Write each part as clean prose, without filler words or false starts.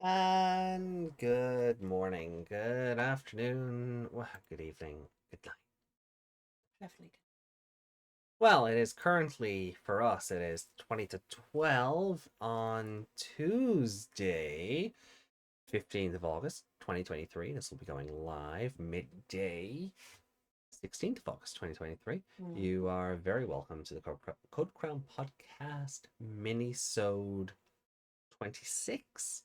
And good morning, good afternoon, good evening, good night. Definitely. Well, it is currently, for us, it is 20 to 12 on Tuesday, 15th of August, 2023. This will be going live midday, 16th of August, 2023. You are very welcome to the Code Crown Podcast mini-sode 26,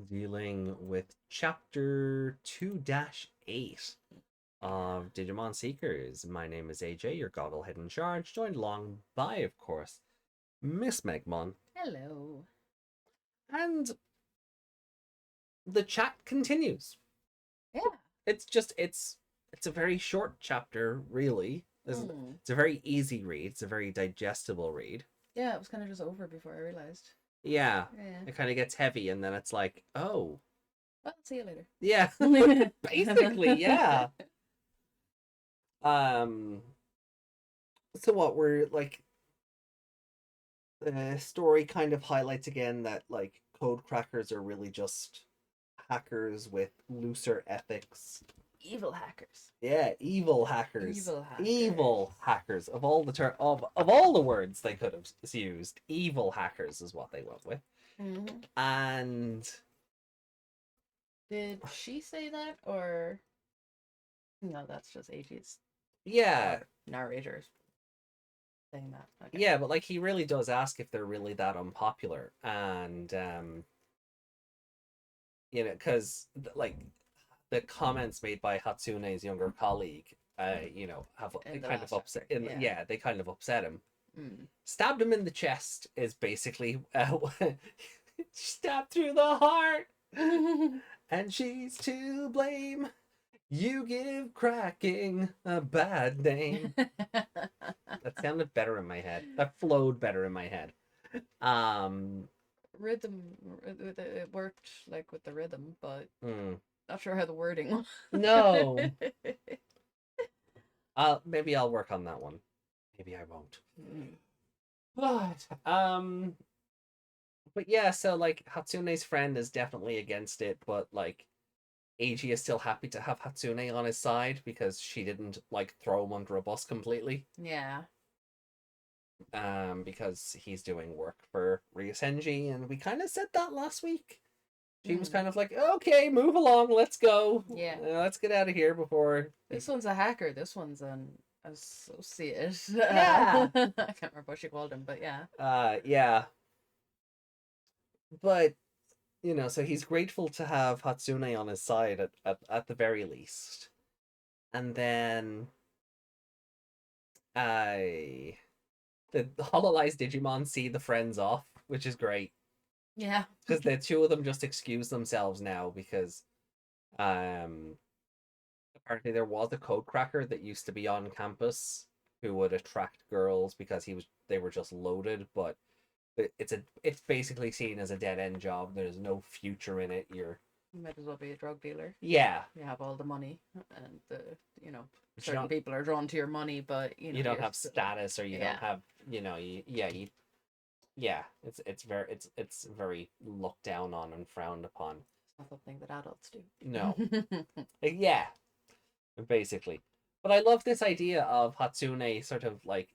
dealing with chapter 2-8 of Digimon Seekers. My name is Eiji, your gogglehead in charge, joined along by, of course, Miss Megmon. Hello. And the chat continues. Yeah. It's a very short chapter, really. It's a very easy read. It's a very digestible read. Yeah, it was kind of just over before I realized. Yeah. Yeah. It kind of gets heavy, and then it's like, oh. Well, see you later. Yeah. Basically, yeah. Um so what we're like, the story kind of highlights again that like code crackers are really just hackers with looser ethics. Evil hackers. Yeah, evil hackers. Evil hackers. Evil hackers. Of all the of all the words they could have used, evil hackers is what they went with. And did she say that, or no? That's just Eiji's. Yeah, narrators saying that. Okay. Yeah, but like he really does ask if they're really that unpopular, and you know, because like the comments made by Hatsune's younger colleague, you know, have kind of upset. Yeah, they kind of upset him. Stabbed him in the chest is basically stabbed through the heart, and she's to blame. You give cracking a bad name. That sounded better in my head. That flowed better in my head. Rhythm, it worked like with the rhythm, but not sure how the wording was. No. Maybe I'll work on that one. Maybe I won't. But yeah, so like Hatsune's friend is definitely against it, but like Eiji is still happy to have Hatsune on his side because she didn't like throw him under a bus completely. Yeah. Because he's doing work for Ryosenji, and we kind of said that last week. She was kind of like, okay, move along, let's go. Yeah. Let's get out of here before... This one's a hacker, this one's an associate. Yeah! I can't remember what she called him, but yeah. Yeah. But, you know, so he's grateful to have Hatsune on his side at the very least. And then... the hololized Digimon see the friends off, which is great. Yeah. Because the two of them just excuse themselves now because apparently there was a code cracker that used to be on campus who would attract girls because they were just loaded, but it's basically seen as a dead end job. There's no future in it. You might as well be a drug dealer. Yeah. You have all the money, and certain people are drawn to your money, but you don't have status, or you don't have it's very looked down on and frowned upon. It's not something that adults do. No. Yeah, basically. But I love this idea of Hatsune sort of like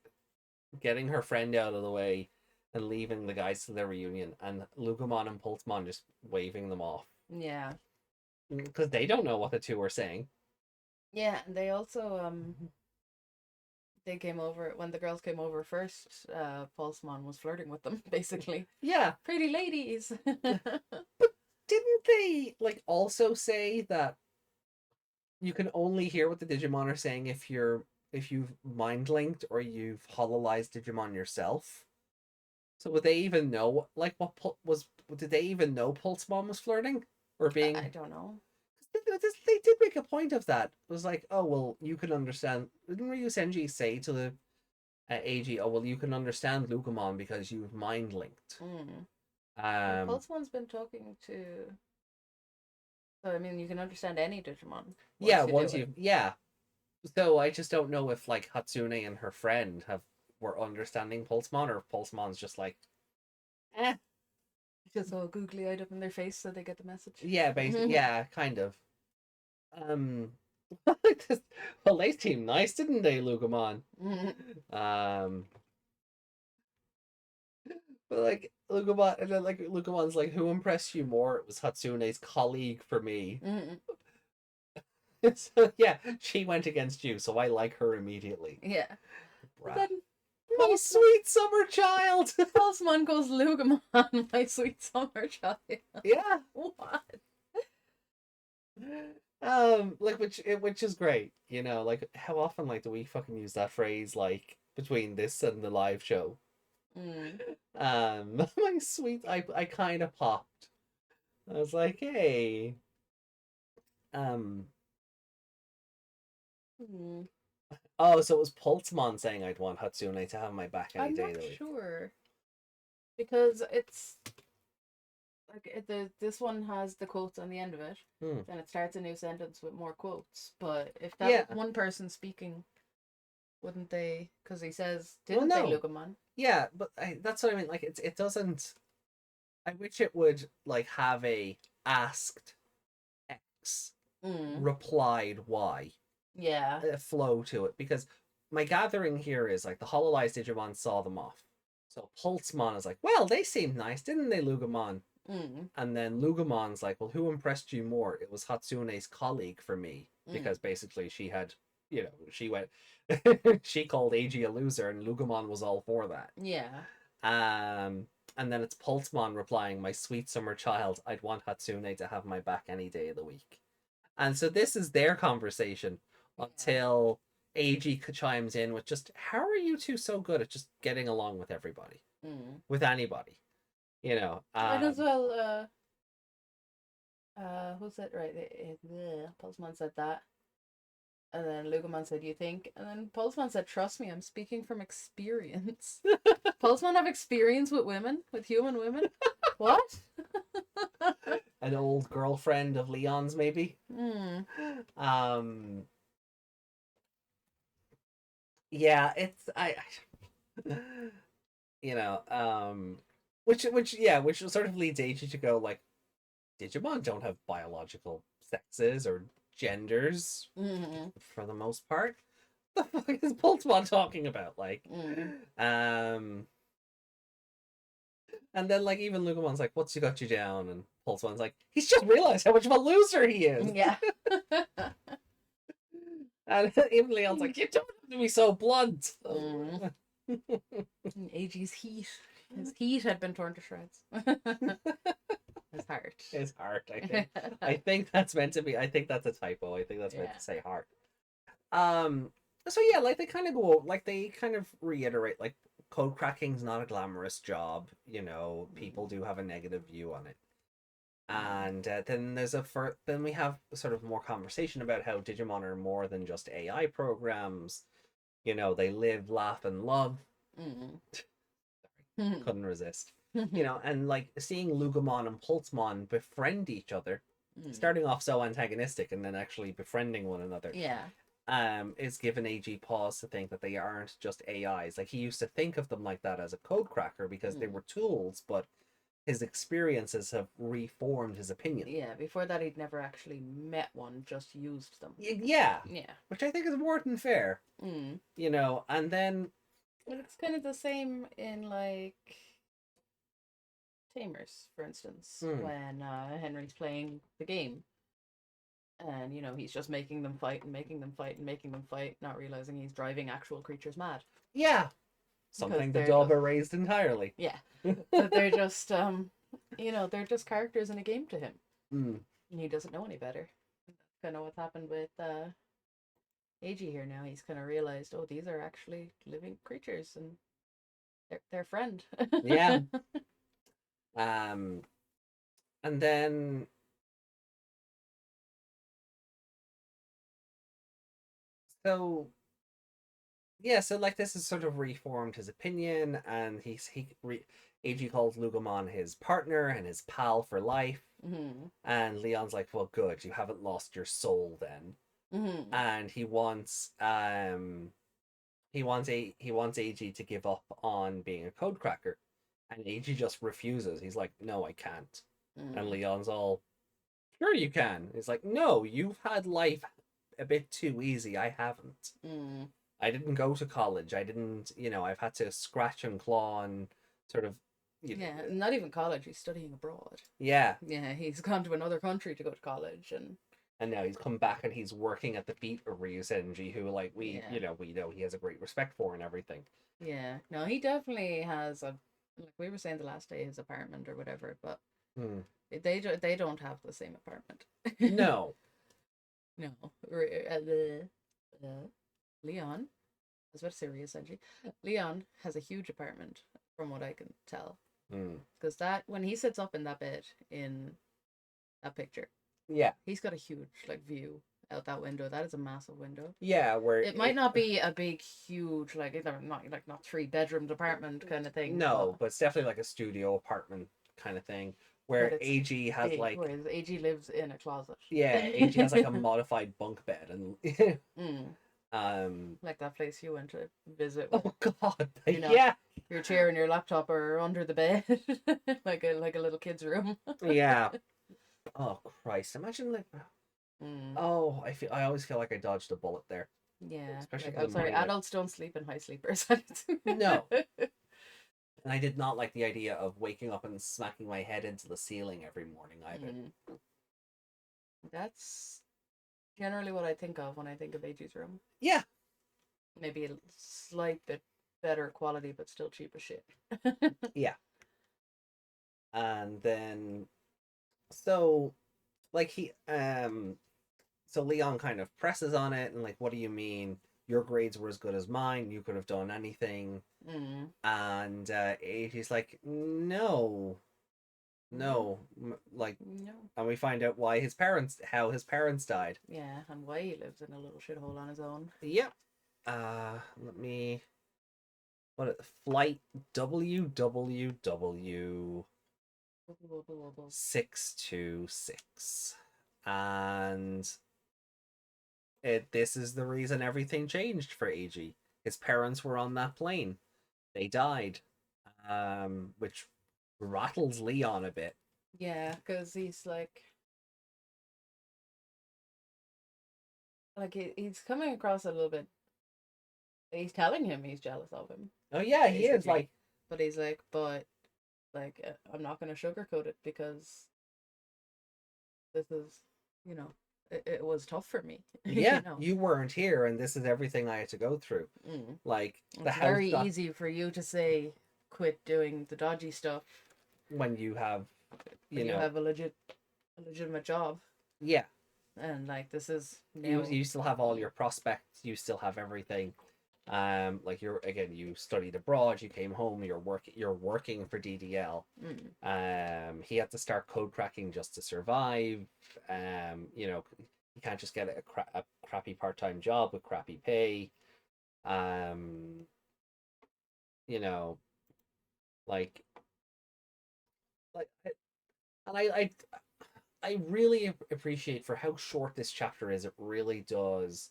getting her friend out of the way and leaving the guys to their reunion, and Lugumon and Pulsemon just waving them off. Yeah. Because they don't know what the two are saying. Yeah, and they also they came over when the girls came over first. Pulsemon was flirting with them, basically. Yeah, pretty ladies. But didn't they like also say that you can only hear what the Digimon are saying if you've mind linked or you've hololized Digimon yourself? So would they even know like did they even know Pulsemon was flirting or being? I don't know. They did make a point of that. It was like, oh well, you can understand. Didn't Ryusenji say to the Eiji, oh well, you can understand Lugumon because you've mind linked. Pulsemon's been talking to. So I mean, you can understand any Digimon. So I just don't know if like Hatsune and her friend were understanding Pulsemon, or if Pulsemon's just like, Just all googly eyed up in their face so they get the message. Yeah, basically, yeah, kind of. Like this, well, they seem nice, didn't they, Lugomon? Um, but like Lugomon, and then like Lugomon's like, who impressed you more? It was Hatsune's colleague for me. So yeah, she went against you, so I like her immediately. Yeah. Bruh. Then My sweet summer child. Pulsemon goes Lugomon, my sweet summer child. Yeah. What? Like which is great, you know, like how often like do we fucking use that phrase like between this and the live show? My sweet, I kind of popped. I was like, hey, um, oh, so it was Pulsemon saying I'd want Hatsune to have my back any I'm day not of the week. sure because it's like this one has the quotes on the end of it. Then it starts a new sentence with more quotes. But if that was one person speaking, wouldn't they? Because he says, "Didn't they, Lugomon?" Yeah, but that's what I mean. Like it doesn't. I wish it would like have a asked X replied Y. Yeah. Flow to it, because my gathering here is like the Hololive Digimon saw them off. So Pulsemon is like, well, they seemed nice, didn't they, Lugomon? And then Lugomon's like, well, who impressed you more? It was Hatsune's colleague for me, because basically she had, you know, she went, she called Eiji a loser, and Lugomon was all for that. Yeah. And then it's Pulsemon replying, my sweet summer child, I'd want Hatsune to have my back any day of the week. And so this is their conversation until Eiji chimes in with just, how are you two so good at just getting along with everybody? With anybody? You know. Might as well, who's that? Right. Pulsemon said that. And then Lugomon said, you think? And then Pulsemon said, trust me, I'm speaking from experience. Pulsemon have experience with women? With human women? What? An old girlfriend of Leon's, maybe? Yeah, it's you know, which sort of leads Eiji to go like, Digimon don't have biological sexes or genders for the most part. The fuck is Pulsemon talking about? Like, and then like even Lugomon's like, "What's got you down?" And Pulsemon's like, "He's just realized how much of a loser he is." Yeah. And even Leon's like, "You don't have to be so blunt." Eiji's heat. His heat had been torn to shreds. His heart. His heart, I think. I think that's meant to be. I think that's a typo. I think that's meant to say heart. So yeah, like they kind of go, like they kind of reiterate, like code cracking's not a glamorous job. You know, people do have a negative view on it. And then then we have sort of more conversation about how Digimon are more than just AI programs. You know, they live, laugh, and love. Sorry, couldn't resist. You know, and like seeing Lugomon and Pulsemon befriend each other, starting off so antagonistic and then actually befriending one another. Yeah. Is given Eiji pause to think that they aren't just AIs. Like he used to think of them like that as a code cracker because they were tools, but his experiences have reformed his opinion. Yeah, before that he'd never actually met one, just used them. Yeah. Which I think is more than fair. You know, and then but it's kind of the same in like Tamers, for instance, when Henry's playing the game. And, you know, he's just making them fight and making them fight and making them fight, not realizing he's driving actual creatures mad. Yeah. Something the dub erased entirely. Yeah. But they're just, you know, they're just characters in a game to him. And he doesn't know any better. That's kind of what's happened with Eiji here now. He's kind of realized, oh, these are actually living creatures and they're their friend. Yeah. And then so like this has sort of reformed his opinion, and Eiji calls Lugomon his partner and his pal for life. And Leon's like, well, good, you haven't lost your soul then. And he wants Eiji to give up on being a code cracker And Eiji just refuses. He's like, no, I can't. And Mm. Leon's all, sure you can. He's like, no, you've had life a bit too easy. I haven't. Mm. I didn't go to college. I didn't, I've had to scratch and claw and sort of, Yeah, not even college. He's studying abroad. yeah. Yeah, he's gone to another country to go to college, And now he's come back and he's working at the feet of Ryusenji, who like yeah, we know he has a great respect for and everything. yeah. No, he definitely has a, like we were saying the last day, his apartment or whatever, but Hmm. they don't have the same apartment. No. No, Leon. I was about to say Ryusenji. Leon has a huge apartment, from what I can tell, Hmm. because that when he sits up in that bed in that picture, Yeah. he's got a huge like view out that window. That is a massive window. Yeah, where It might not be a big, huge, like not 3 bedrooms apartment kind of thing, no, but it's definitely like a studio apartment kind of thing but where it's AG has big. like Whereas AG lives in a closet. yeah, AG has like a modified bunk bed and Mm, um like that place you went to visit with, oh god, you know, yeah. your chair and your laptop are under the bed, like a little kid's room. Yeah. Oh Christ. Imagine like Mm, oh, I always feel like I dodged a bullet there. yeah, Especially like because I'm of sorry, money like adults don't sleep in high sleepers. no. And I did not like the idea of waking up and smacking my head into the ceiling every morning either. Mm, that's generally what I think of when I think of AG's room. Yeah. Maybe a slight bit better quality, but still cheap as shit. Yeah. And then so like so Leon kind of presses on it and like, what do you mean? Your grades were as good as mine. You could have done anything. Mm. And he's like, no, no, like, No. and we find out how his parents died. Yeah, and why he lives in a little shithole on his own. Yep. Let me. Flight WWW 626, and this is the reason everything changed for AG. His parents were on that plane. They died, which rattles Leon a bit. Yeah, because he's like he's coming across a little bit. He's telling him he's jealous of him, Oh yeah, he is basically. like But he's but I'm not going to sugarcoat it because this is, you know, it was tough for me, yeah, you know. you weren't here, and this is everything I had to go through. Mm. Like the It's house very got easy for you to say quit doing the dodgy stuff when you have, when you have a legitimate job, yeah, and like this is you still have all your prospects, you still have everything. Like you studied abroad, you came home, you're working for DDL. He had to start code cracking just to survive. You can't just get a crappy part-time job with crappy pay. Um, you know, like like and I really appreciate for how short this chapter is. It really does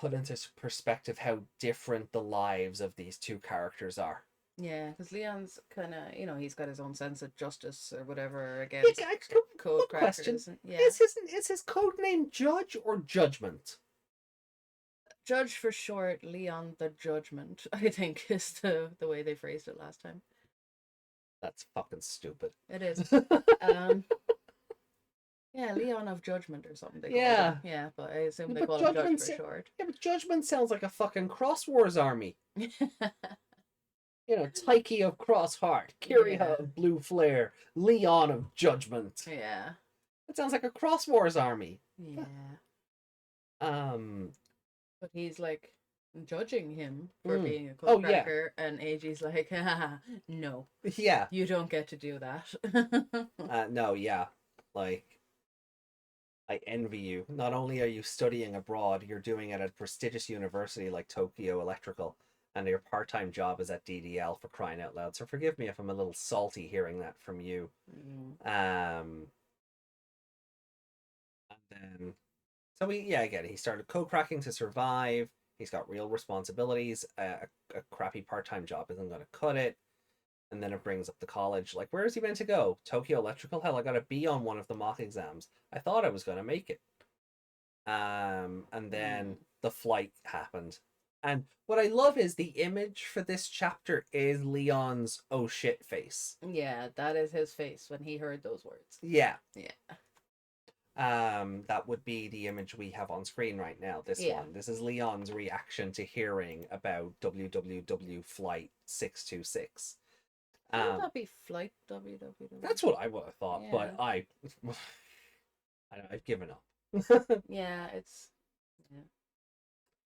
put into perspective how different the lives of these two characters are. Yeah, because Leon's kind of, he's got his own sense of justice or whatever Yeah, against code one question: crackers. And, yeah, is his code name Judge or Judgment? Judge for short. Leon the Judgment, I think, is the way they phrased it last time. That's fucking stupid. It is. Um, yeah, Leon of Judgment or something they called Yeah, him. Yeah, but I assume they but call him Judge for short. yeah, but Judgment sounds like a fucking Cross Wars army. Taiki of Crossheart, Kiriha Yeah. of Blue Flare, Leon of Judgment. Yeah. It sounds like a Cross Wars army. Yeah. Um. But he's like judging him for being a Oh yeah. cracker, and Eiji's like, no, Yeah. you don't get to do that. No. Yeah. Like, I envy you. Not only are you studying abroad, you're doing it at a prestigious university like Tokyo Electrical, and your part-time job is at DDL, for crying out loud. So forgive me if I'm a little salty hearing that from you. And then, so again, he started code cracking to survive. He's got real responsibilities. A crappy part-time job isn't going to cut it. And then it brings up the college. Like, where is he meant to go? Tokyo Electrical? Hell, I got a B on one of the mock exams. I thought I was going to make it. And then the flight happened. And what I love is the image for this chapter is Leon's oh shit face. Yeah, that is his face when he heard those words. Yeah. Yeah. That would be the image we have on screen right now. This one. This is Leon's reaction to hearing about WWW Flight 626. Wouldn't that be Flight WWW? That's what I would have thought, Yeah. but I've given up. Yeah, it's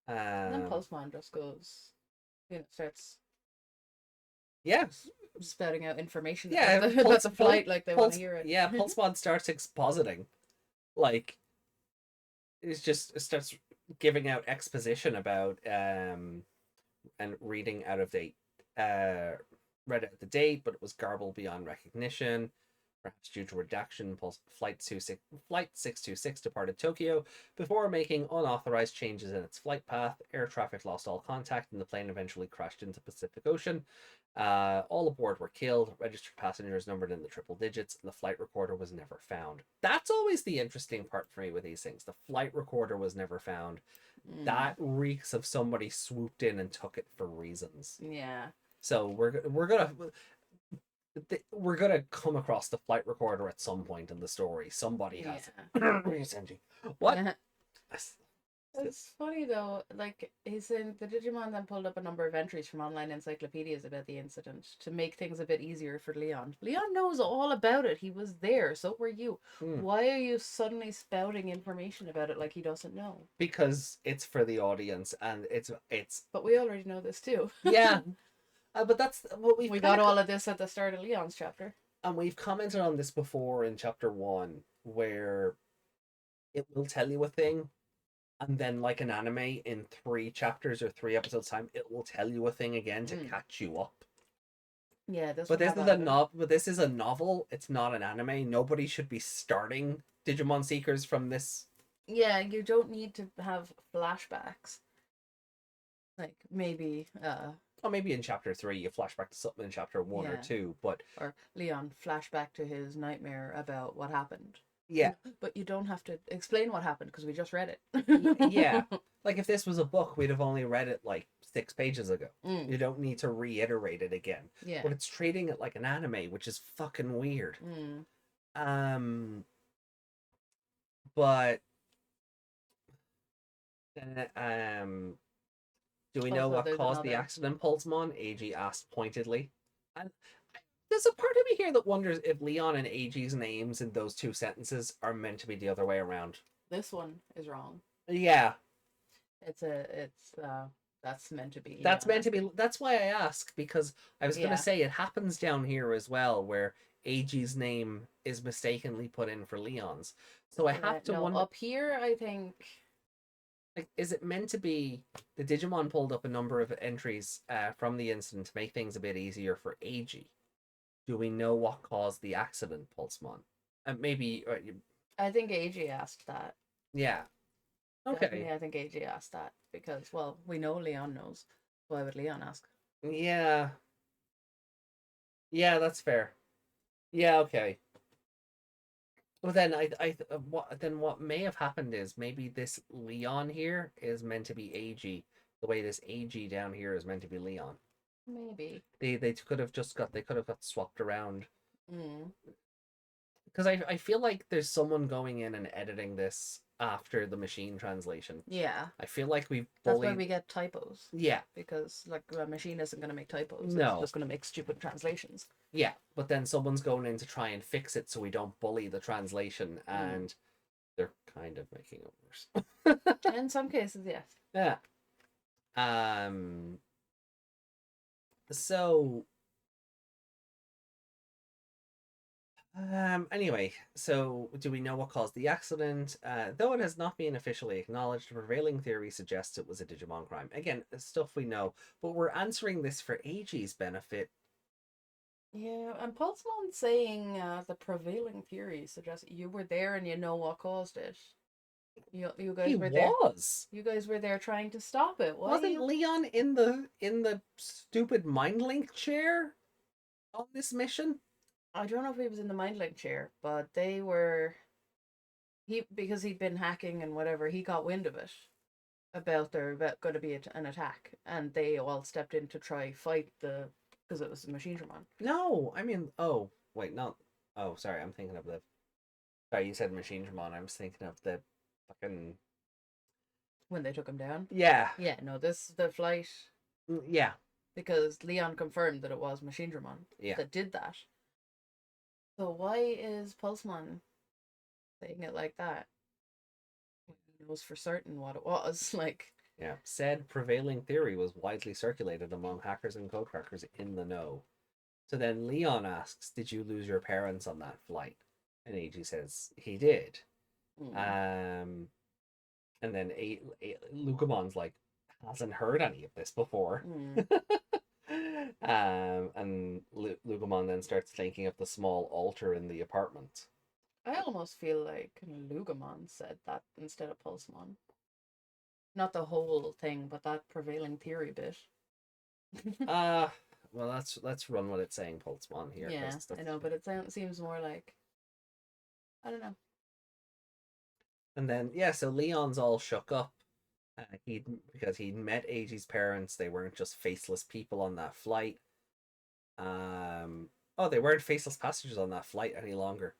and then Pulsemon just goes, starts spouting out information about the flight, like they want to hear it. Yeah, Pulsemon starts expositing. Like, it starts giving out exposition about and reading out of date. Read out the date, but it was garbled beyond recognition. Perhaps due to redaction, Flight 626 departed Tokyo before making unauthorized changes in its flight path. Air traffic lost all contact, and the plane eventually crashed into the Pacific Ocean. All aboard were killed, registered passengers numbered in the triple digits, and the flight recorder was never found. That's always the interesting part for me with these things. The flight recorder was never found. That reeks of somebody swooped in and took it for reasons. Yeah. So we're gonna come across the flight recorder at some point in the story. Somebody has it. What? It's funny though, like he's saying the Digimon then pulled up a number of entries from online encyclopedias about the incident to make things a bit easier for Leon. Leon knows all about it. He was there, so were you. Why are you suddenly spouting information about it like he doesn't know? Because it's for the audience, and it's. But we already know this too. Yeah. But that's what we got all of this at the start of Leon's chapter. And we've commented on this before in chapter 1, where it will tell you a thing, and then like an anime in 3 chapters or 3 episodes time, it will tell you a thing again to catch you up. Yeah, this is a novel. It's not an anime. Nobody should be starting Digimon Seekers from this. Yeah, you don't need to have flashbacks. Like maybe or maybe in chapter 3 you flashback to something in chapter 1 or 2, but or Leon flashback to his nightmare about what happened. Yeah. But you don't have to explain what happened because we just read it. Yeah. Like if this was a book, we'd have only read it like 6 pages ago. You don't need to reiterate it again. Yeah. But it's treating it like an anime, which is fucking weird. But do we know what caused the accident, Pulsemon? Eiji asked pointedly. And there's a part of me here that wonders if Leon and Eiji's names in those 2 sentences are meant to be the other way around. This one is wrong. Yeah. That's meant to be. That's meant to be. That's why I ask, because I was going to say it happens down here as well, where Eiji's name is mistakenly put in for Leon's. So I have to wonder. Up here, I think. Like, is it meant to be the Digimon pulled up a number of entries from the incident to make things a bit easier for Eiji? Do we know what caused the accident, Pulsemon? Maybe. I think Eiji asked that. Yeah. Okay. Definitely, I think Eiji asked that because, well, we know Leon knows. Why would Leon ask? Yeah. Yeah, that's fair. Yeah. Okay. Well, then what may have happened is maybe this Leon here is meant to be Eiji, the way this Eiji down here is meant to be Leon. Maybe they could have got swapped around. Because I feel like there's someone going in and editing this after the machine translation. Yeah. I feel like that's why we get typos. Yeah. Because like a machine isn't going to make typos. No. It's just going to make stupid translations. Yeah, but then someone's going in to try and fix it so we don't bully the translation, and they're kind of making it worse. In some cases, yes. Yeah. So anyway, so do we know what caused the accident? Though it has not been officially acknowledged, the prevailing theory suggests it was a Digimon crime. Again, stuff we know, but we're answering this for Eiji's benefit. Yeah, and Pulsemon saying the prevailing theory suggests you were there and you know what caused it. You He guys were there. was. You guys were there trying to stop it. Why? Wasn't Leon in the stupid mind link chair on this mission? I don't know if he was in the mind link chair, but they were. He because he'd been hacking and whatever. He got wind of it about there about going to be an attack, and they all stepped in to try fight the because it was the machine Dramon. No, I mean, oh wait, not. Oh, sorry, I'm thinking of the. Sorry, you said Machine Dramon. I was thinking of the fucking. When they took him down. Yeah. Yeah, no, this the flight Yeah. because Leon confirmed that it was Machine Dramon Yeah. that did that. So why is Pulsemon saying it like that? He knows for certain what it was. Like, Yeah. Said prevailing theory was widely circulated among hackers and code crackers in the know. So then Leon asks, "Did you lose your parents on that flight?" And Eiji says he did. And then Lucamon's like, hasn't heard any of this before. And Lugomon then starts thinking of the small altar in the apartment. I almost feel like Lugamon said that instead of Pulsemon. Not the whole thing, but that prevailing theory bit. Well, let's run what it's saying, Pulsemon here. Yeah, I know, but it seems more like I don't know. And then yeah, so Leon's all shook up. Because he'd met Eiji's parents. They weren't just faceless people on that flight. Oh, they weren't faceless passengers on that flight any longer.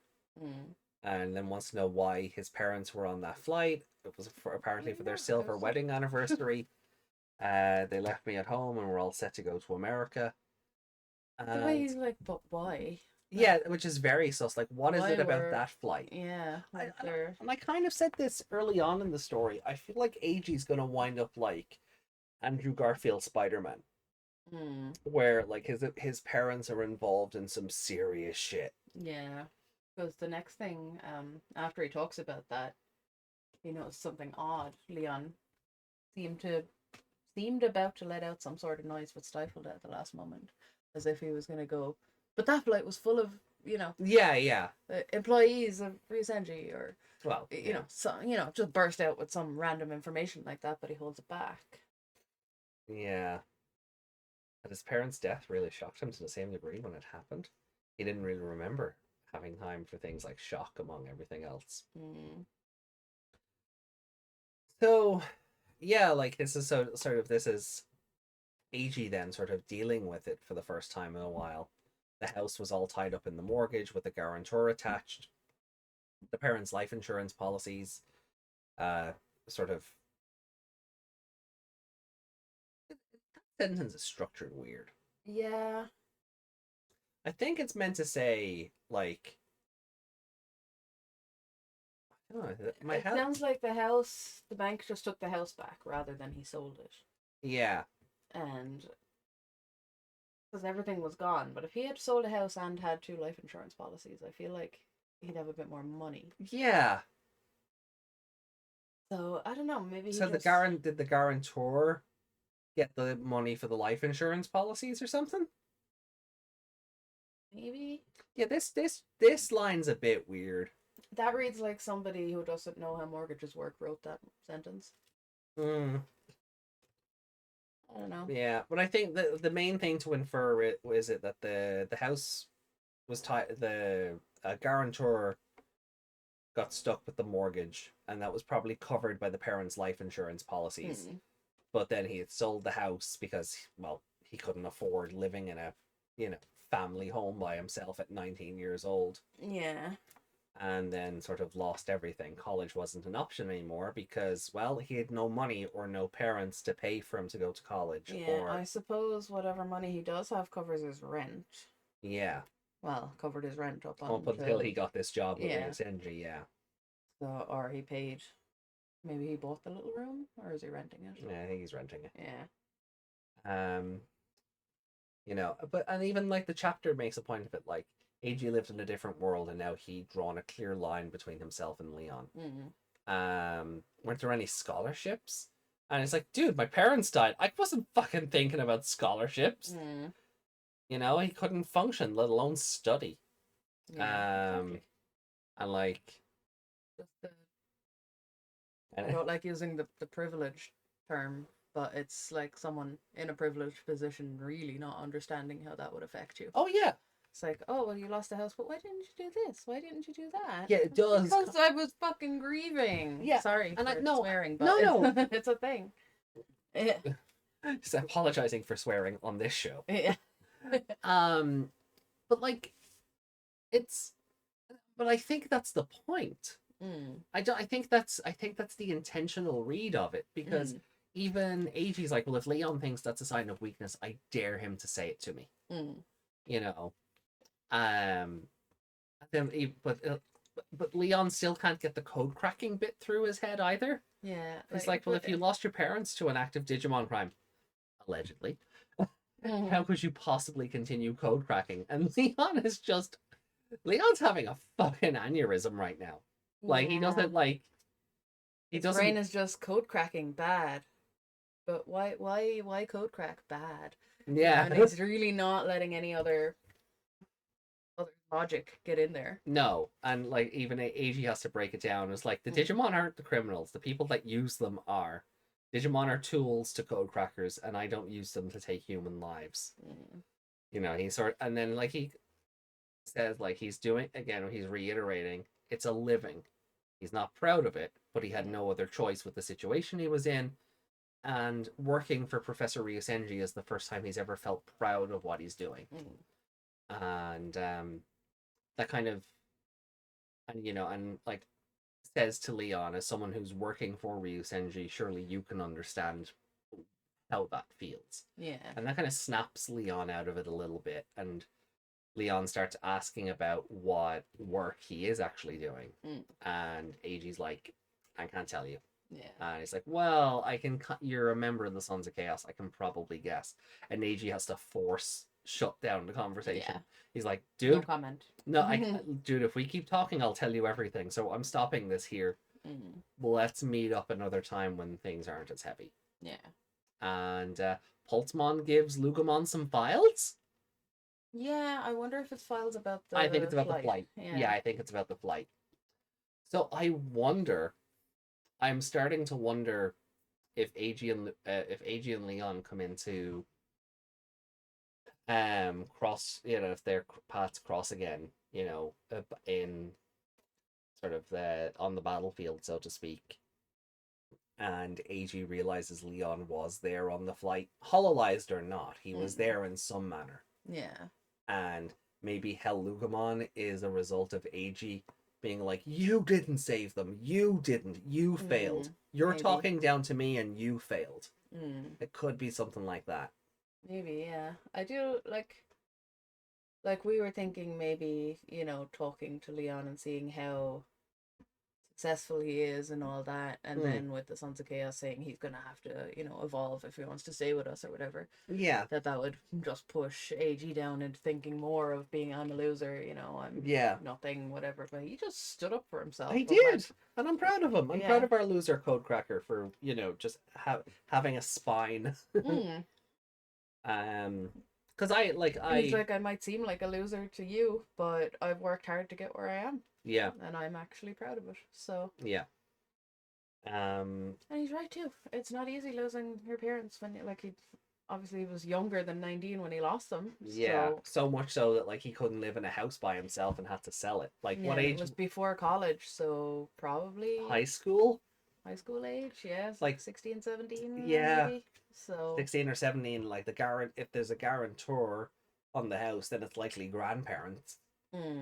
And then wants to know why his parents were on that flight. It was apparently for their silver wedding anniversary. They left me at home and we're all set to go to America. The way he's like, but why? Yeah, which is very sus. Like, what is it about that flight? Yeah, and I kind of said this early on in the story. I feel like Eiji's gonna wind up like Andrew Garfield Spider-Man, where like his parents are involved in some serious shit. Yeah, because the next thing, after he talks about that, you know, something odd. Leon seemed about to let out some sort of noise, but stifled it at the last moment, as if he was gonna go. But that flight was full of, you know, yeah, employees of Ryusenji, or well, you know, just burst out with some random information like that, but he holds it back. Yeah, but his parents' death really shocked him to the same degree when it happened. He didn't really remember having time for things like shock among everything else. So, yeah, like this is this is Eiji then sort of dealing with it for the first time in a while. The house was all tied up in the mortgage with a guarantor attached. The parents' life insurance policies, sort of. That sentence is structured weird. Yeah. I think it's meant to say like. I don't know, it sounds like the bank just took the house back rather than he sold it. Yeah. And because everything was gone. But if he had sold a house and had 2 life insurance policies, I feel like he'd have a bit more money. Yeah. So I don't know. Maybe so did the guarantor get the money for the life insurance policies or something? Maybe. Yeah, this line's a bit weird. That reads like somebody who doesn't know how mortgages work wrote that sentence. I don't know. Yeah, but I think the main thing to infer it was that the house was tied. The guarantor got stuck with the mortgage, and that was probably covered by the parents' life insurance policies. But then he had sold the house because, well, he couldn't afford living in a, family home by himself at 19 years old. Yeah. And then sort of lost everything. College wasn't an option anymore because, well, he had no money or no parents to pay for him to go to college. Yeah, I suppose whatever money he does have covers his rent. Yeah. Well, covered his rent up until he got this job with Ryusenji, yeah. So, or he paid. Maybe he bought the little room, or is he renting it? Yeah, I think he's renting it. Yeah. But even like the chapter makes a point of it, like Eiji lived in a different world, and now he'd drawn a clear line between himself and Leon. Weren't there any scholarships? And it's like, dude, my parents died. I wasn't fucking thinking about scholarships. He couldn't function, let alone study. Yeah, exactly. And like, I don't like using the privileged term, but it's like someone in a privileged position really not understanding how that would affect you. Oh yeah. It's like, oh well, you lost the house, but why didn't you do this? Why didn't you do that? Yeah, it does. Because I was fucking grieving. Yeah, Sorry and for no, swearing, no, but no. it's a thing. Yeah. Just apologizing for swearing on this show. Yeah. But like, it's. But I think that's the point. Mm. I don't. I think that's the intentional read of it, because even Eiji's like, well, if Leon thinks that's a sign of weakness, I dare him to say it to me. You know, then but Leon still can't get the code cracking bit through his head either. Yeah, He's like, well, if you lost your parents to an active Digimon crime, allegedly, how could you possibly continue code cracking? And Leon's having a fucking aneurysm right now. Like, he doesn't like. His brain is just code cracking bad. But why code crack bad? Yeah. And he's really not letting any other logic get in there. No, and like even Eiji has to break it down. It's like the Digimon aren't the criminals. The people that use them are. Digimon are tools to code crackers, and I don't use them to take human lives. You know, and then like he says, like he's reiterating, it's a living. He's not proud of it, but he had no other choice with the situation he was in. And working for Professor Ryusenji is the first time he's ever felt proud of what he's doing. And that kind of, and like says to Leon, as someone who's working for Ryusenji, surely you can understand how that feels. Yeah. And that kind of snaps Leon out of it a little bit, and Leon starts asking about what work he is actually doing. And Eiji's like, I can't tell you. Yeah. And he's like, well, you're a member of the Sons of Chaos, I can probably guess. And Eiji has to shut down the conversation. Yeah. He's like, dude, no comment. No, dude, if we keep talking, I'll tell you everything. So I'm stopping this here. Let's meet up another time when things aren't as heavy. Yeah. And Pultzmon gives Lugomon some files. Yeah, I wonder if it's files about the I think it's about flight. the flight. Yeah, I think it's about the flight. So I'm starting to wonder if Eiji and Leon come into cross, if their paths cross again, in sort of on the battlefield, so to speak, and Eiji realizes Leon was there on the flight, hololized or not, he was there in some manner. Yeah. And maybe Lugomon is a result of Eiji being like, you didn't save them, you didn't, you failed, you're talking down to me and you failed. It could be something like that. Maybe, yeah. I do like we were thinking maybe, talking to Leon and seeing how successful he is and all that, and then with the Sons of Chaos saying he's gonna have to, evolve if he wants to stay with us or whatever. Yeah. That would just push Eiji down into thinking more of being, I'm a loser, I'm nothing, whatever. But he just stood up for himself. He did, and I'm proud of him. I'm proud of our loser code cracker for, just having a spine. Because he's like, I might seem like a loser to you, but I've worked hard to get where I am. Yeah. And I'm actually proud of it. So. Yeah. And he's right too. It's not easy losing your parents when he obviously was younger than 19 when he lost them. Yeah. So much so that he couldn't live in a house by himself and had to sell it. What age? It was before college, so probably high school. High school age, yeah. 16, 17. Yeah. Maybe. So 16 or 17, if there's a guarantor on the house, then it's likely grandparents.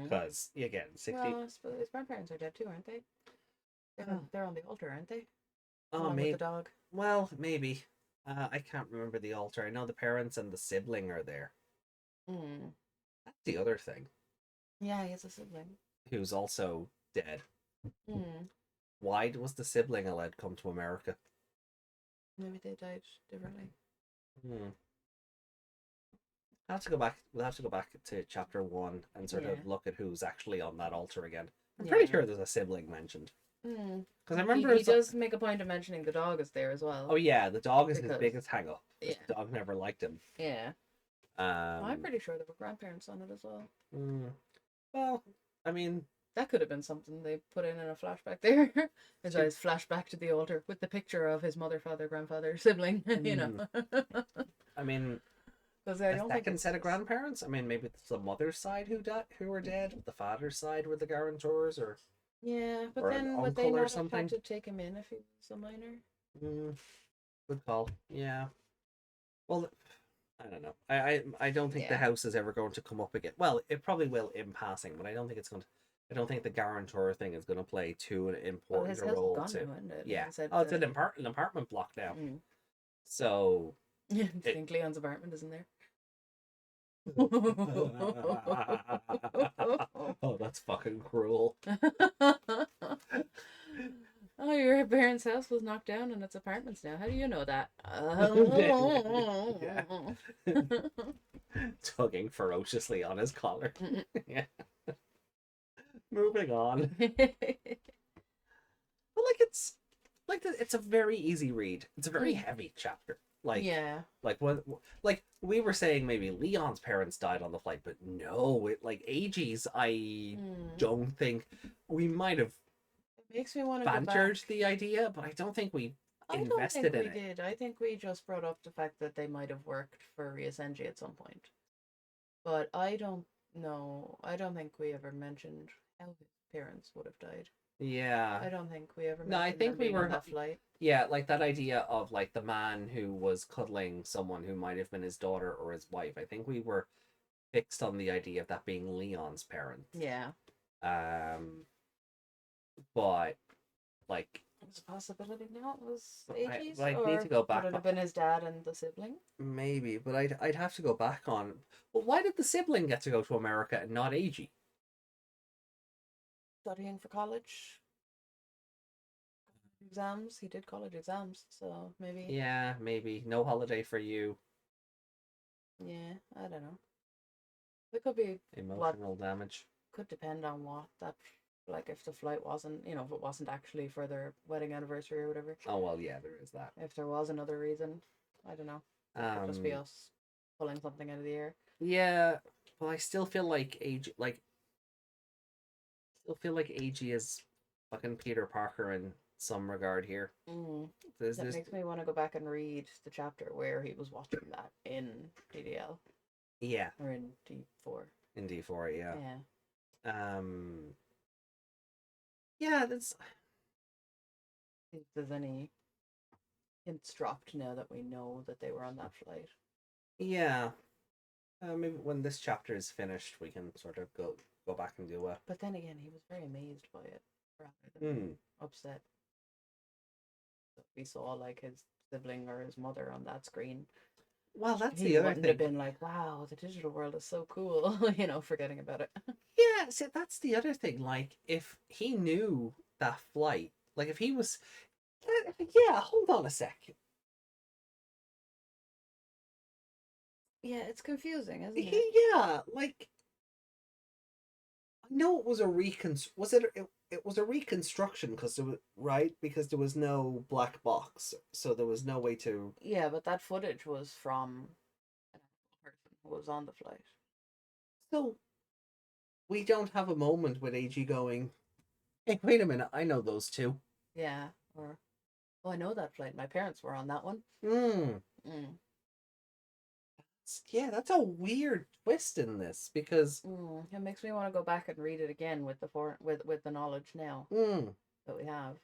Because again, 16. Well, I suppose his grandparents are dead too, aren't they? They're on the altar, aren't they? Oh, maybe. With the dog. Well, maybe. I can't remember the altar. I know the parents and the sibling are there. That's the other thing. Yeah, he has a sibling who's also dead. Why was the sibling allowed to come to America? Maybe they died differently. We'll have to go back to chapter 1 and sort of look at who's actually on that altar again. I'm pretty sure there's a sibling mentioned. Because I remember he does make a point of mentioning the dog is there as well. Oh yeah, the dog is his biggest hang up. Yeah. The dog never liked him. Yeah. I'm pretty sure there were grandparents on it as well. Well, I mean, That could have been something they put in a flashback there. His eyes flash back to the altar with the picture of his mother, father, grandfather, sibling, you know. I mean, Because I the don't think second it's set of grandparents. I mean, maybe it's the mother's side who were dead. The father's side were the guarantors, Yeah, but or an then would they uncle or not have had something. to take him in if he was a minor? Good call. Yeah. Well, I don't know. I don't think the Yeah. house is ever going to come up again. Well, it probably will in passing, but I don't think it's going to. I don't think the guarantor thing is going to play too an Well, important his house is role gone to. now, isn't it? Yeah. He said Oh, it's an apartment block now. So. Yeah, I It... think Leon's apartment isn't there. Oh, that's fucking cruel. Oh, your parents' house was knocked down and it's apartments now. How do you know that? Tugging ferociously on his collar. Yeah. Moving on. But it's a very easy read. It's a very heavy chapter. Yeah. Like we were saying, maybe Leon's parents died on the flight, but no, Eiji's. I don't think we might have. It makes me want to bantered the idea, but I don't think we invested in it. Did. I think we just brought up the fact that they might have worked for Ryosenji at some point. But I don't know. I don't think we ever mentioned how his parents would have died. Yeah. I don't think we ever mentioned No, I think we were on that flight. Yeah, like that idea of like the man who was cuddling someone who might have been his daughter or his wife. I think we were fixed on the idea of that being Leon's parents. Yeah. But like it's a possibility now it was Eiji's, I need to go back. Would it have been his dad and the sibling? Maybe, but I'd have to go back on. But why did the sibling get to go to America and not Eiji? Studying for college. Exams. He did college exams, so maybe. Yeah, maybe. No holiday for you. Yeah, I don't know. It could be emotional damage. Could depend on what that, like if the flight wasn't, if it wasn't actually for their wedding anniversary or whatever. Oh well, yeah, there is that. If there was another reason, I don't know. It could just be us pulling something out of the air. Yeah, well, I still feel like Eiji, is fucking Peter Parker in some regard here. That makes me want to go back and read the chapter where he was watching that in DDL. Yeah. Or in D4. In D4, yeah. Yeah. Yeah, that's. If there's any hints dropped now that we know that they were on that flight. Yeah. Maybe when this chapter is finished, we can sort of go back and do a. But then again, he was very amazed by it, rather than upset. So we saw like his sibling or his mother on that screen. Well, that's the other thing. Have been like, wow, the digital world is so cool, forgetting about it. Yeah, see, that's the other thing. Like, if he knew that flight, like, if he was, yeah, hold on a second. Yeah, it's confusing, isn't it? Yeah, like, I know it was a it was a reconstruction because because there was no black box, so there was no way to. Yeah, but that footage was from a person who was on the flight. So we don't have a moment with Eiji going, hey, wait a minute, I know those two. Yeah, or I know that flight. My parents were on that one. Yeah, that's a weird twist in this because it makes me want to go back and read it again with the knowledge now that we have.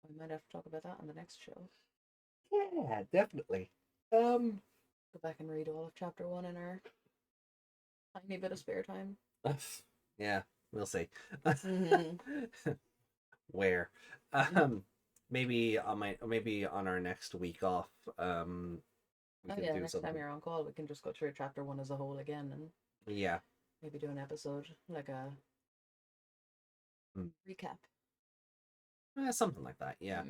We might have to talk about that on the next show. Yeah, definitely. Go back and read all of chapter 1 in our tiny bit of spare time. Yeah, we'll see. Where? Maybe on our next week off. We can do next something. Time you're on call, we can just go through chapter 1 as a whole again and maybe do an episode like a recap. Something like that, yeah.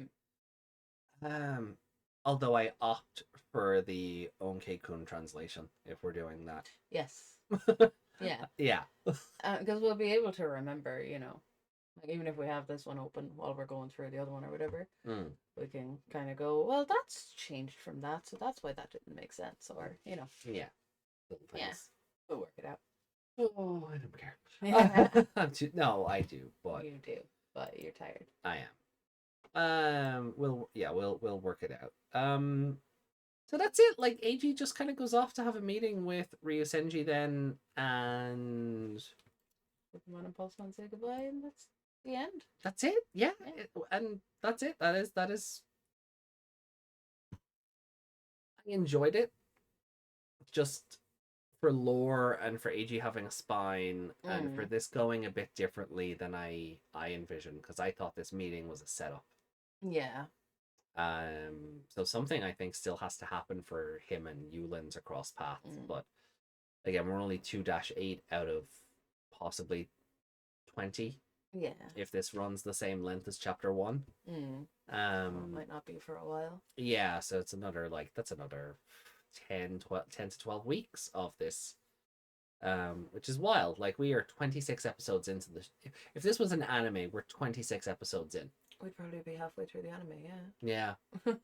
Although I opt for the Onke-kun translation if we're doing that. Yes. Yeah. Yeah. Because we'll be able to remember, like even if we have this one open while we're going through the other one or whatever, we can kind of go, well, that's changed from that, so that's why that didn't make sense, or Yeah. Yeah. We'll work it out. Oh, I don't care. Yeah. No, I do, but You do, but you're tired. I am. We'll work it out. So that's it. Like Eiji just kind of goes off to have a meeting with Ryusenji then, and Pokemon and Pulseman say goodbye, and that's the end. that's it. Yeah, Yeah. and that's it. That is. I enjoyed it. Just for lore and for Eiji having a spine, and for this going a bit differently than I envisioned, because I thought this meeting was a setup. Yeah. So something I think still has to happen for him and Yulin to cross paths, but again, we're only 2-8 out of possibly 20. Yeah. If this runs the same length as chapter 1. Well, it might not be for a while. Yeah, so it's another that's another 10 to 12 weeks of this. Which is wild. Like, we are 26 episodes into this. If this was an anime, we're 26 episodes in. We'd probably be halfway through the anime, yeah. Yeah.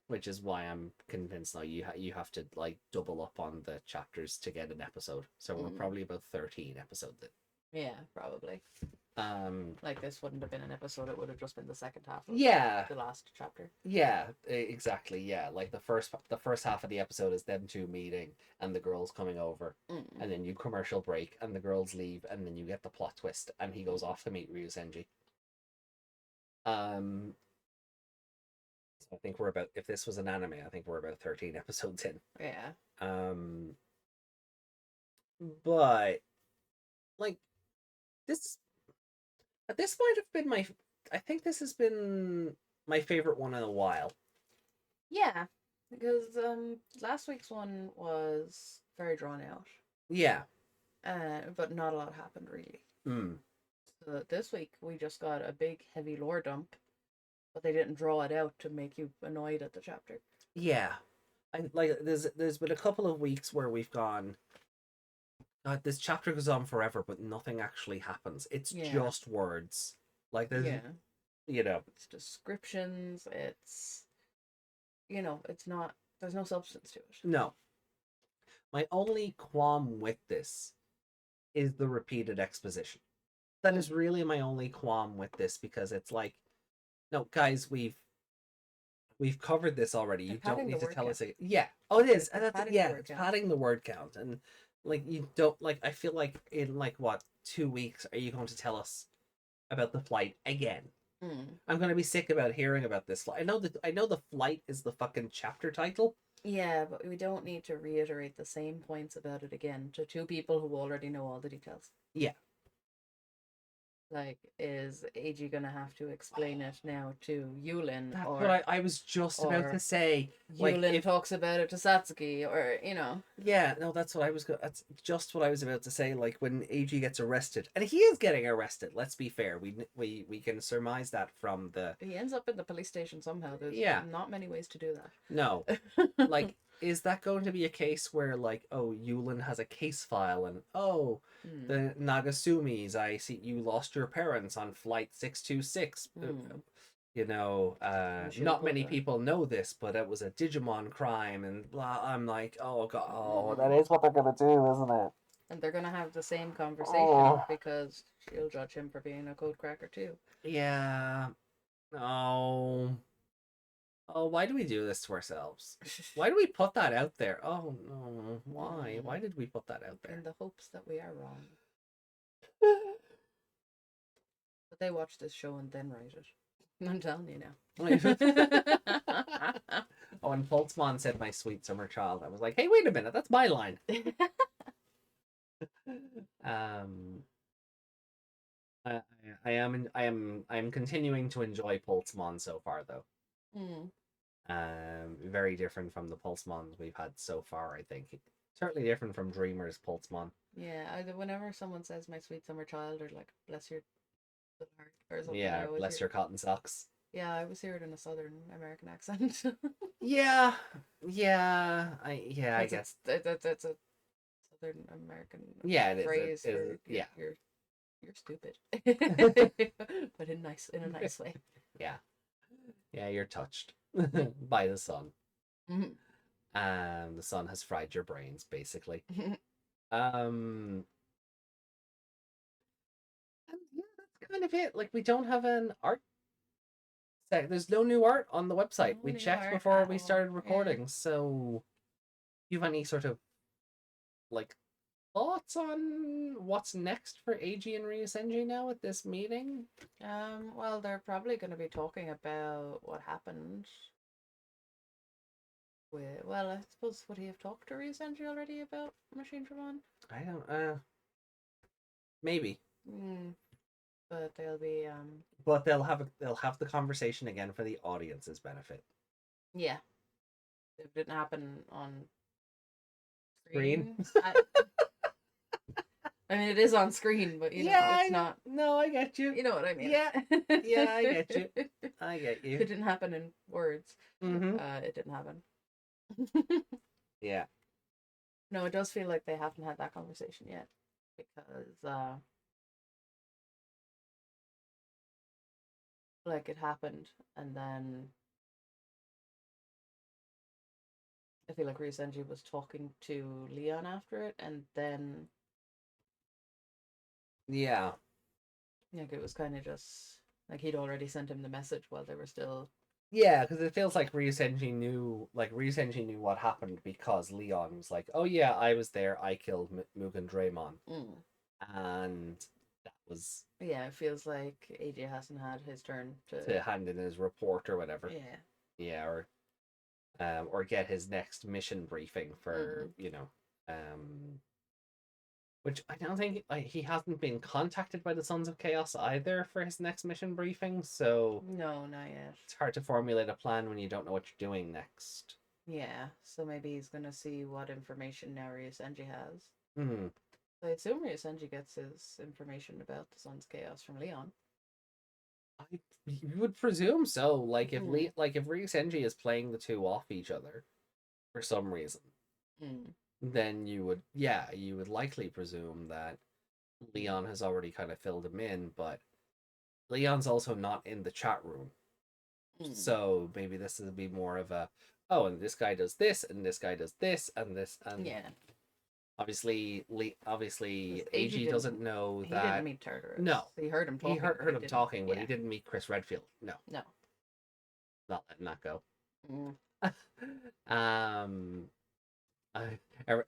Which is why I'm convinced now you have to like double up on the chapters to get an episode. So we're probably about 13 episodes in. Yeah, probably. Like, this wouldn't have been an episode, it would have just been the second half of the last chapter. Yeah, exactly. Yeah, like the first half of the episode is them two meeting and the girls coming over, and then you commercial break and the girls leave, and then you get the plot twist and he goes off to meet Ryusenji. So I think we're about, if this was an anime, I think we're about 13 episodes in. Yeah. But like this might have been I think this has been my favorite one in a while. Yeah, because last week's one was very drawn out. Yeah. But not a lot happened really. So this week we just got a big heavy lore dump, but they didn't draw it out to make you annoyed at the chapter. Yeah. There's been a couple of weeks where we've gone, God, this chapter goes on forever, but nothing actually happens. It's just words. Like, there's, it's descriptions. It's, it's not. There's no substance to it. No. My only qualm with this is the repeated exposition. That is really my only qualm with this, because it's like, no, guys, we've covered this already. You don't need to tell us again. Yeah. Oh, it is. And that's, it's padding the word count. And like, you don't, like, I feel like in like what, 2 weeks are you going to tell us about the flight again? I'm gonna be sick about hearing about this flight. I know the flight is the fucking chapter title. Yeah, but we don't need to reiterate the same points about it again to two people who already know all the details. Yeah. Like, is Eiji gonna have to explain it now to Yulin? That's what I was just about to say. Yulin talks about it to Satsuki, or Yeah, no, that's just what I was about to say. Like, when Eiji gets arrested, and he is getting arrested. Let's be fair. We can surmise that from the. He ends up in the police station somehow. There's not many ways to do that. No, like, is that going to be a case where, like, oh, Yulin has a case file, and the Nagasumis, I see you lost your parents on flight 626. Not many people know this, but it was a Digimon crime, and blah. I'm like, oh god, that is what they're gonna do, isn't it? And they're gonna have the same conversation because she'll judge him for being a code cracker too. Yeah. Oh, why do we do this to ourselves? Why do we put that out there? Oh, no. Why? Why did we put that out there? In the hopes that we are wrong. But they watch this show and then write it. I'm telling you now. Oh, and Pultzmon said my sweet summer child. I was like, hey, wait a minute. That's my line. I am continuing to enjoy Pultzmon so far, though. Very different from the Pulsemons we've had so far, I think. Certainly different from Dreamer's Pulsemon. Yeah, whenever someone says my sweet summer child, or like, bless your heart, or something. Yeah, bless your cotton socks. Yeah, I always hear it in a Southern American accent. I guess that's a Southern American phrase. You're stupid. But in a nice way. Yeah, you're touched by the sun. The sun has fried your brains, basically. Um, and yeah, that's kind of it. Like, we don't have an art there's no new art on the website. No We new checked art before at we all. started Yeah. recording. So, you have any sort of like thoughts on what's next for Eiji and Ryusenji now at this meeting? Well, they're probably going to be talking about what happened with. Well, I suppose would he have talked to Ryusenji already about Machine Dramon? I don't. Maybe. But they'll be But they'll have the conversation again for the audience's benefit. Yeah. It didn't happen on Screen. screen. I mean, it is on screen, but it's not. No, I get you. You know what I mean? Yeah, yeah, I get you. I get you. It didn't happen in words. Mm-hmm. It didn't happen. Yeah. No, it does feel like they haven't had that conversation yet, because like it happened, and then I feel like Ryusenji was talking to Leon after it, and then Yeah. like it was kind of just like he'd already sent him the message while they were still. Yeah, because it feels like Ryusenji knew what happened because Leon was like, "Oh yeah, I was there. I killed Mugen Draymon," and that was Yeah, it feels like AJ hasn't had his turn to hand in his report or whatever. Yeah. Yeah, or get his next mission briefing for which I don't think he hasn't been contacted by the Sons of Chaos either for his next mission briefing, so No, not yet. it's hard to formulate a plan when you don't know what you're doing next. Yeah, so maybe he's gonna see what information now Ryusenji has. Hmm. So I assume Ryusenji gets his information about the Sun's Chaos from Leon. You would presume so. Like if if Ryusenji is playing the two off each other for some reason, then you would likely presume that Leon has already kind of filled him in, but Leon's also not in the chat room. So maybe this would be more of a, oh, and this guy does this, and this guy does this, and this, and yeah. Obviously, Eiji doesn't know that. He didn't meet Tartarus. No, he heard him talking. He heard him talking, but yeah. he didn't meet Chris Redfield. No, No, not letting that go.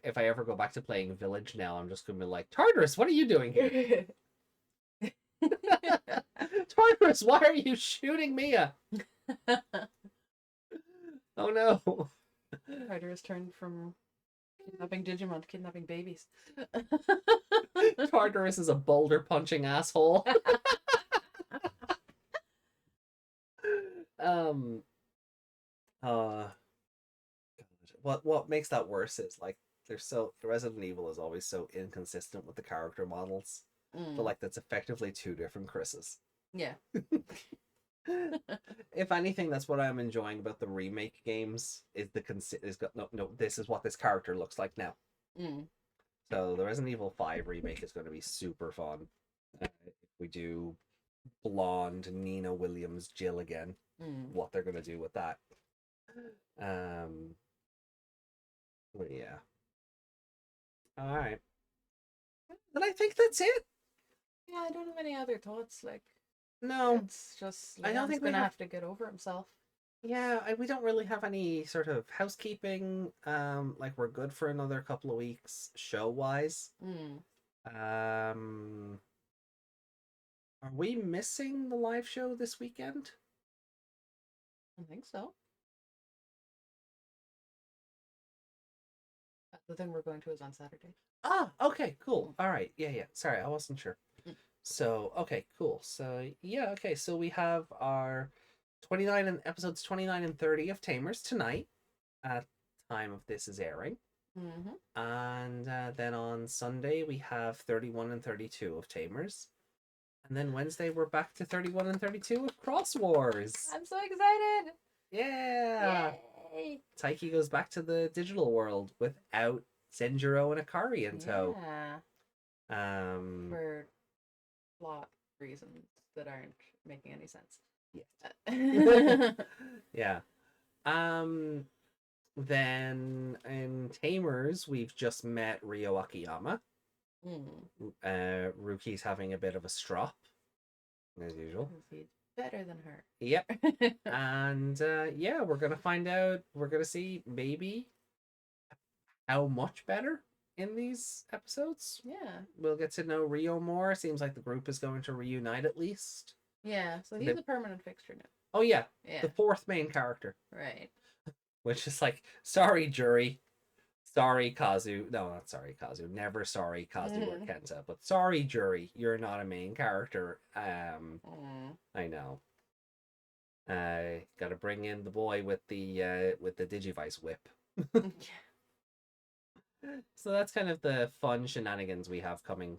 If I ever go back to playing Village now, I'm just gonna be like, Tartarus, what are you doing here? Tartarus, why are you shooting Mia? Oh no. Tartarus turned from kidnapping Digimon to kidnapping babies. Tartarus is a boulder punching asshole. What makes that worse is like Resident Evil is always so inconsistent with the character models. But like that's effectively two different Chris's. Yeah. If anything, that's what I'm enjoying about the remake games is this is what this character looks like now. So the Resident Evil 5 remake is going to be super fun. If we do blonde Nina Williams Jill again, what they're going to do with that. But yeah. All right. Then I think that's it. Yeah, I don't have any other thoughts. Like, no, it's just I don't think we're gonna have to get over himself. Yeah, we don't really have any sort of housekeeping. Like we're good for another couple of weeks show wise. Are we missing the live show this weekend? I think so. The thing we're going to is on Saturday. Ah, okay, cool. All right, yeah. Sorry, I wasn't sure. So, okay, cool. So, yeah, okay. So we have our episodes 29 and 30 of Tamers tonight at time of this is airing. And then on Sunday we have 31 and 32 of Tamers. And then Wednesday we're back to 31 and 32 of Cross Wars. I'm so excited. Yeah. Yay. Taiki goes back to the digital world without Senjuro and Akari in tow. Yeah. For plot reasons that aren't making any sense. Yeah. Yeah. Then in Tamers, we've just met Ryo Akiyama. Ruki's having a bit of a strop, as usual. He's better than her. Yep. And yeah, we're gonna find out. We're gonna see maybe how much better in these episodes. Yeah. We'll get to know Ryo more. Seems like the group is going to reunite at least. Yeah, so he's a permanent fixture now. Oh yeah, Yeah. the fourth main character. Right. Which is like, sorry, Jury. Sorry, Kazu. No, not sorry, Kazu. Never sorry, Kazu or Kenta. But sorry, Jury. You're not a main character. I know. Gotta bring in the boy with the Digivice whip. So that's kind of the fun shenanigans we have coming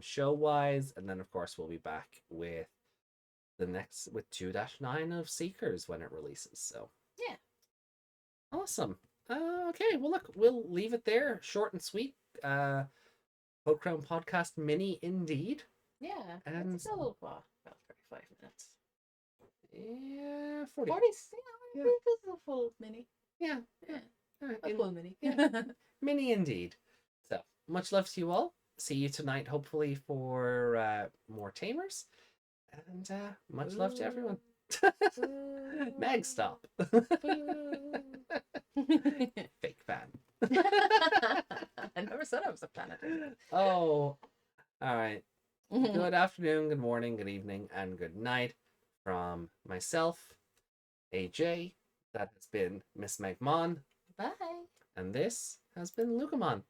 show wise, and then of course we'll be back with the next with 2-9 of Seekers when it releases. So yeah, awesome. Okay, well look, we'll leave it there, short and sweet. Code Crown podcast mini indeed. Yeah, and it's a little about 35 minutes. Yeah, 40. 40. Yeah, this is a full mini. Yeah, a full mini. Yeah. Mini indeed. So much love to you all. See you tonight, hopefully, for more Tamers. And much love to everyone. Meg, stop. Fake fan. I never said I was a fan of it. Oh, all right. Good afternoon, good morning, good evening, and good night from myself, AJ. That has been Miss Megmon. Bye. And this has been Lucamon.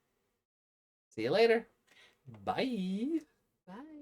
See you later. Bye. Bye.